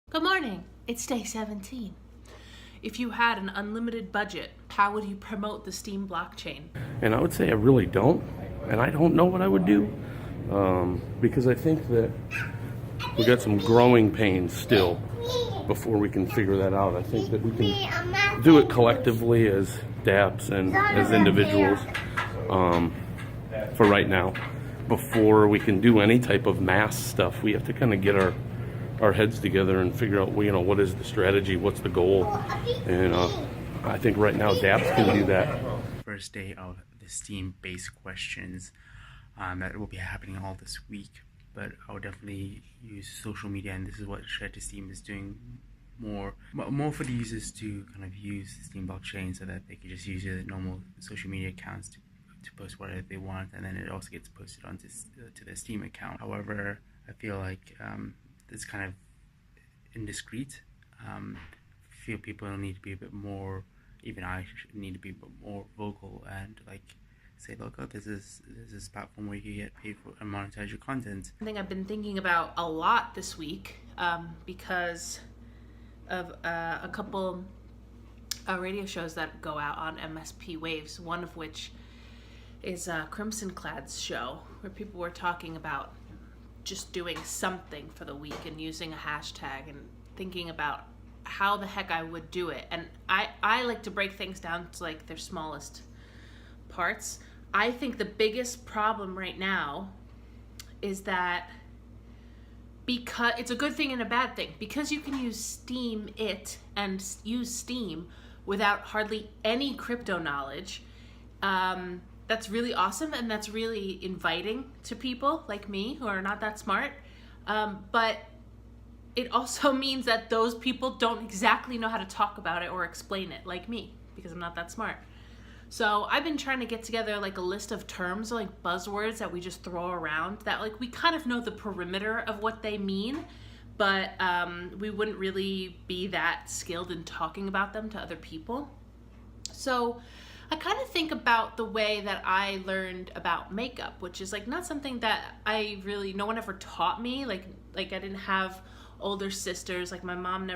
Good morning. It's day 17. If you had an unlimited budget, how would you promote the Steem blockchain? And I would say I really don't, and I don't know what I would do, because I think that we got some growing pains still before we can figure that out. I think that we can do it collectively as dApps and as individuals for right now. Before we can do any type of mass stuff, we have to kind of get our heads together and figure out, you know, what is the strategy, what's the goal, and I think right now dApps can do that. First day of the Steem-based questions that will be happening all this week, but I would definitely use social media, and this is what Share to Steem is doing more for the users to kind of use the Steem blockchain so that they can just use their normal social media accounts to post whatever they want, and then it also gets posted onto to their Steem account. However, I feel like it's kind of indiscreet. I feel people need to be a bit more, even I need to be a bit more vocal and like say, look, oh, there's this platform where you can get paid for and monetize your content. Something I've been thinking about a lot this week because of a couple radio shows that go out on MSP Waves, one of which is Crimson Clad's show, where people were talking about just doing something for the week and using a hashtag and thinking about how the heck I would do it. And I like to break things down to like their smallest parts. I think the biggest problem right now is that because it's a good thing and a bad thing, because you can use steemit and use Steem without hardly any crypto knowledge. That's really awesome, and that's really inviting to people like me who are not that smart. But it also means that those people don't exactly know how to talk about it or explain it like me, because I'm not that smart. So I've been trying to get together like a list of terms, like buzzwords that we just throw around that like we kind of know the perimeter of what they mean, but we wouldn't really be that skilled in talking about them to other people. So I kind of think about the way that I learned about makeup, which is like not something that no one ever taught me. Like I didn't have older sisters. Like my mom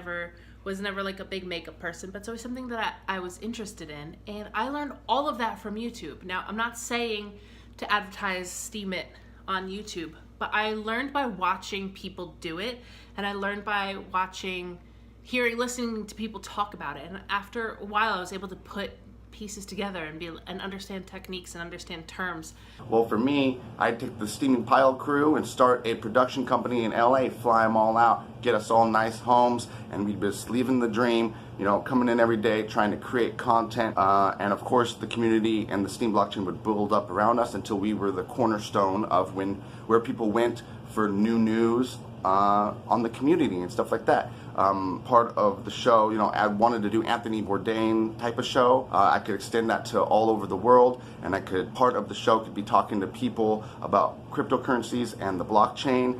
was never like a big makeup person, but it's always something that I was interested in. And I learned all of that from YouTube. Now, I'm not saying to advertise steemit on YouTube, but I learned by watching people do it. And I learned by listening to people talk about it. And after a while, I was able to put pieces together and understand techniques and understand terms. Well, for me, I'd take the Steaming Pile crew and start a production company in LA, fly them all out, get us all nice homes, and we'd be just living the dream, you know, coming in every day, trying to create content, and of course the community and the Steem blockchain would build up around us until we were the cornerstone of where people went for new news on the community and stuff like that. Part of the show, you know, I wanted to do Anthony Bourdain type of show. I could extend that to all over the world, and part of the show could be talking to people about cryptocurrencies and the blockchain,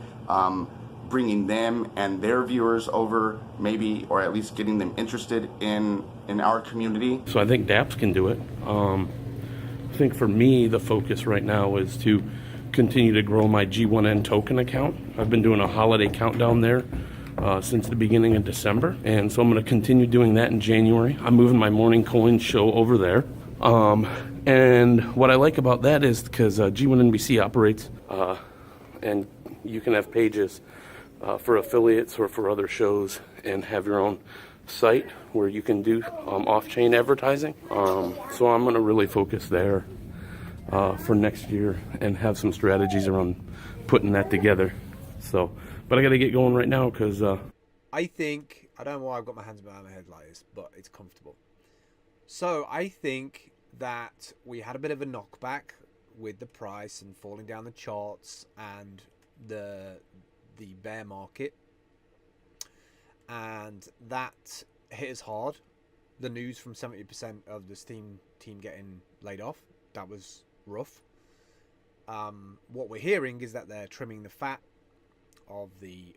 bringing them and their viewers over, maybe, or at least getting them interested in our community. So I think dApps can do it. I think for me, the focus right now is to continue to grow my G1N token account. I've been doing a holiday countdown there since the beginning of December, and so I'm going to continue doing that in January. I'm moving my morning coin show over there, and what I like about that is because G1NBC operates, and you can have pages for affiliates or for other shows and have your own site where you can do off-chain advertising. So I'm going to really focus there for next year and have some strategies around putting that together. So, but I got to get going right now because I think, I don't know why I've got my hands behind my head like this, but it's comfortable. So I think that we had a bit of a knockback with the price and falling down the charts and the bear market, and that hit us hard. The news from 70% of the Steem team getting laid off, that was rough. What we're hearing is that they're trimming the fat of the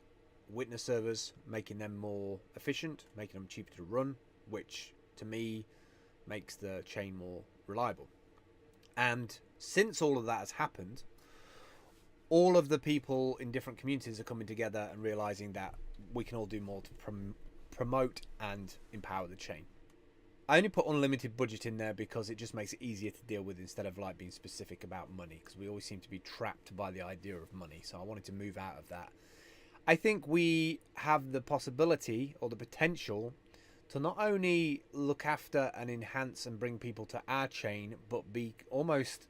witness servers, making them more efficient, making them cheaper to run, which to me makes the chain more reliable. And since all of that has happened, all of the people in different communities are coming together and realizing that we can all do more to promote and empower the chain. I only put unlimited budget in there because it just makes it easier to deal with instead of like being specific about money, because we always seem to be trapped by the idea of money. So I wanted to move out of that. I think we have the possibility or the potential to not only look after and enhance and bring people to our chain, but be almost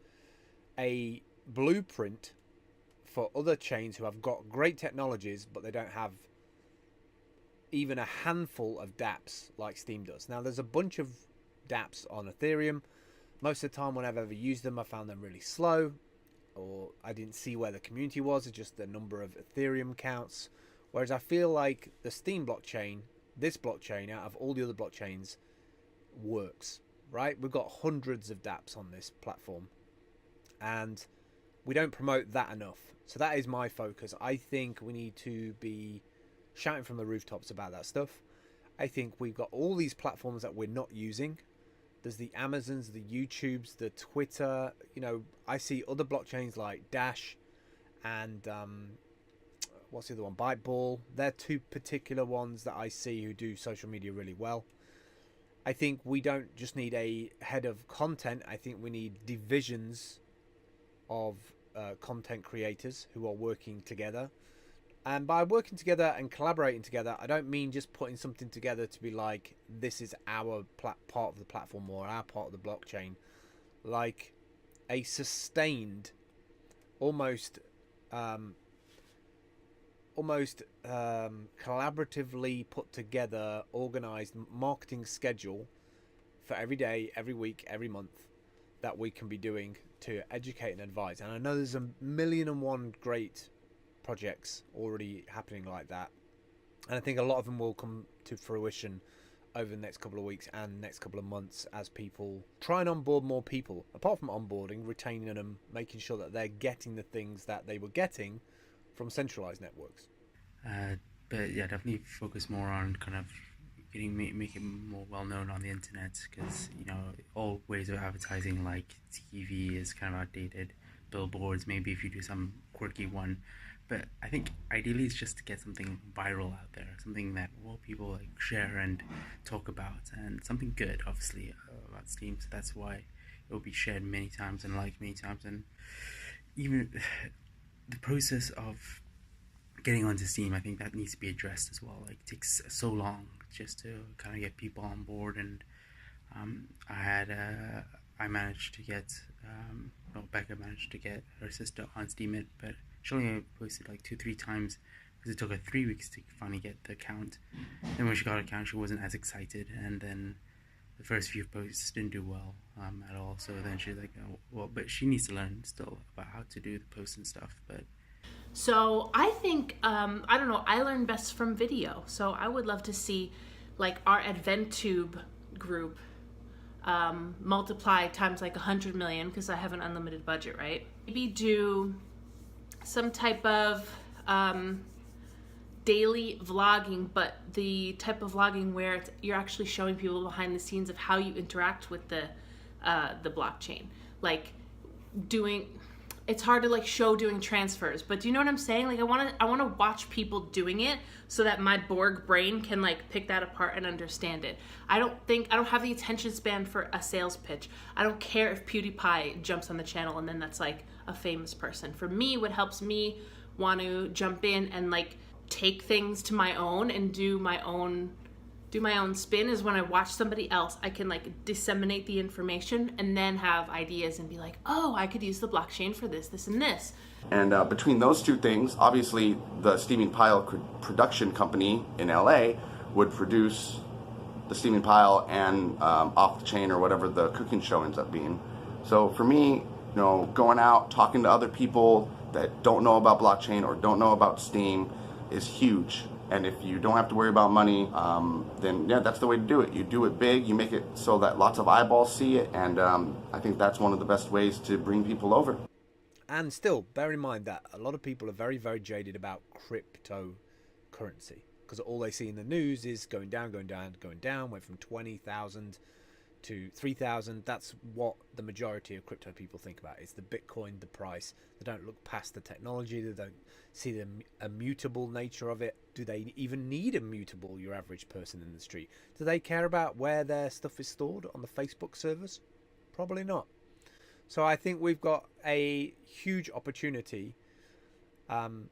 a blueprint for other chains who have got great technologies, but they don't have even a handful of dApps like Steem does. Now, there's a bunch of dApps on Ethereum. Most of the time when I've ever used them, I found them really slow, or I didn't see where the community was. It's just the number of Ethereum counts. Whereas I feel like the Steem blockchain, this blockchain, out of all the other blockchains, works, right? We've got hundreds of dApps on this platform, and we don't promote that enough. So that is my focus. I think we need to be shouting from the rooftops about that stuff. I think we've got all these platforms that we're not using. There's the Amazons, the YouTubes, the Twitter. You know, I see other blockchains like Dash and what's the other one? Byteball. They're two particular ones that I see who do social media really well. I think we don't just need a head of content. I think we need divisions of content creators who are working together. And by working together and collaborating together, I don't mean just putting something together to be like, this is our part of the platform or our part of the blockchain. Like a sustained, almost collaboratively put together, organized marketing schedule for every day, every week, every month that we can be doing to educate and advise. And I know there's 1,000,001 great projects already happening like that, and I think a lot of them will come to fruition over the next couple of weeks and next couple of months as people try and onboard more people. Apart from onboarding, retaining them, making sure that they're getting the things that they were getting from centralized networks. But yeah, definitely focus more on kind of make it more well known on the internet, because you know all ways of advertising like TV is kind of outdated. Billboards, maybe if you do some quirky one. But I think ideally it's just to get something viral out there, something that more people like share and talk about, and something good, obviously, about Steem. So that's why it will be shared many times and liked many times. And even the process of getting onto Steem, I think that needs to be addressed as well. Like, it takes so long just to kind of get people on board. And I managed to get, Becca managed to get her sister on steemit, but she only posted like 2-3 times because it took her 3 weeks to finally get the account. Then when she got her account, she wasn't as excited, and then the first few posts didn't do well at all. So then she's like, oh, well, but she needs to learn still about how to do the posts and stuff. But so I think, I don't know, I learn best from video. So I would love to see like our ADVENTUBE group multiply times like 100 million, because I have an unlimited budget, right? Maybe do some type of daily vlogging, but the type of vlogging where you're actually showing people behind the scenes of how you interact with the blockchain. Like it's hard to like show doing transfers, but do you know what I'm saying? Like I want to watch people doing it so that my Borg brain can like pick that apart and understand it. I don't have the attention span for a sales pitch. I don't care if PewDiePie jumps on the channel and then that's like a famous person. For me, what helps me want to jump in and like take things to my own and do my own spin is when I watch somebody else. I can like disseminate the information and then have ideas and be like, oh, I could use the blockchain for this, this, and this. And between those two things, obviously the steaming pile production company in LA would produce the steaming pile and off the chain or whatever the cooking show ends up being. So for me, you know, going out, talking to other people that don't know about blockchain or don't know about Steem is huge. And if you don't have to worry about money, then yeah, that's the way to do it. You do it big, you make it so that lots of eyeballs see it, and I think that's one of the best ways to bring people over. And still, bear in mind that a lot of people are very, very jaded about cryptocurrency, because all they see in the news is going down, going down, going down, went from 20,000 to 3,000. That's what the majority of crypto people think about. It's the Bitcoin, the price. They don't look past the technology. They don't see the immutable nature of it. Do they even need immutable, your average person in the street? Do they care about where their stuff is stored on the Facebook servers? Probably not. So I think we've got a huge opportunity, and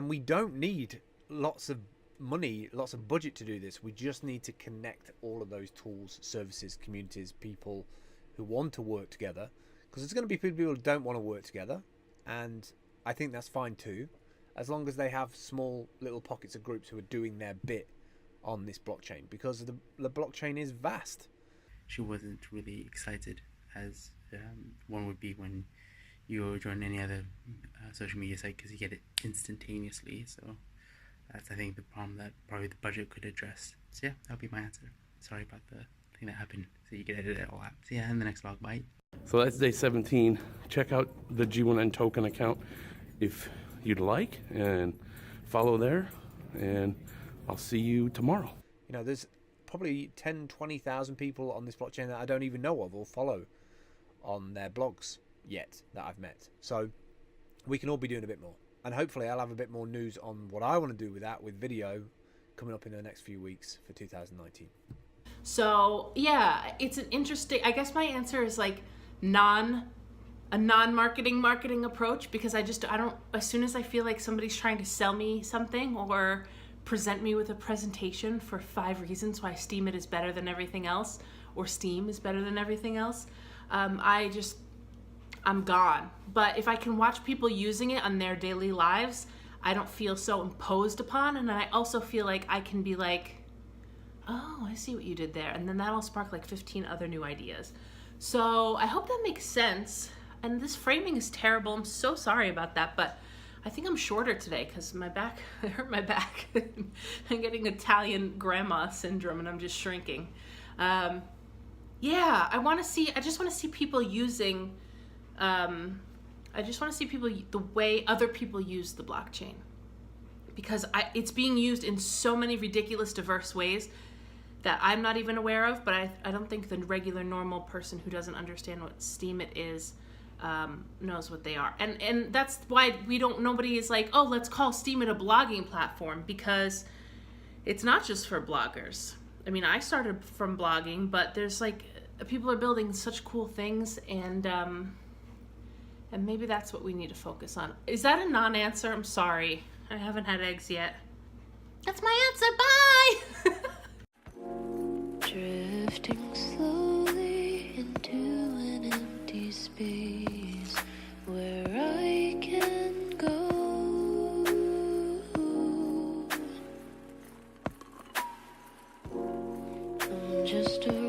we don't need lots of money, lots of budget to do this. We just need to connect all of those tools, services, communities, people who want to work together, because there's going to be people who don't want to work together, and I think that's fine too, as long as they have small little pockets of groups who are doing their bit on this blockchain, because the blockchain is vast. She wasn't really excited as one would be when you join any other social media site, because you get it instantaneously. So that's, I think, the problem that probably the budget could address. So yeah, that'll be my answer. Sorry about the thing that happened. So you can edit it all out. So yeah, in the next vlog, bye. So that's day 17. Check out the G1N token account if you'd like, and follow there, and I'll see you tomorrow. You know, there's probably 10, 20,000 people on this blockchain that I don't even know of or follow on their blogs yet that I've met. So we can all be doing a bit more. And hopefully I'll have a bit more news on what I want to do with that, with video coming up in the next few weeks for 2019. So yeah, it's an interesting, I guess my answer is like a non-marketing marketing approach, because I don't, as soon as I feel like somebody's trying to sell me something or present me with a presentation for 5 reasons why Steemit is better than everything else, or Steem is better than everything else, I'm gone. But if I can watch people using it on their daily lives, I don't feel so imposed upon, and I also feel like I can be like, oh, I see what you did there, and then that'll spark like 15 other new ideas. So I hope that makes sense. And this framing is terrible. I'm so sorry about that, but I think I'm shorter today because my back, I hurt my back. I'm getting Italian grandma syndrome and I'm just shrinking. Yeah, I just want to see people using, I just want to see people, the way other people use the blockchain. Because it's being used in so many ridiculous, diverse ways that I'm not even aware of, but I don't think the regular, normal person who doesn't understand what Steemit is knows what they are. And that's why nobody is like, oh, let's call Steemit a blogging platform, because it's not just for bloggers. I mean, I started from blogging, but there's like, people are building such cool things, and maybe that's what we need to focus on. Is that a non-answer? I'm sorry. I haven't had eggs yet. That's my answer. Bye! Drifting slowly into an empty space where I can go. I'm just a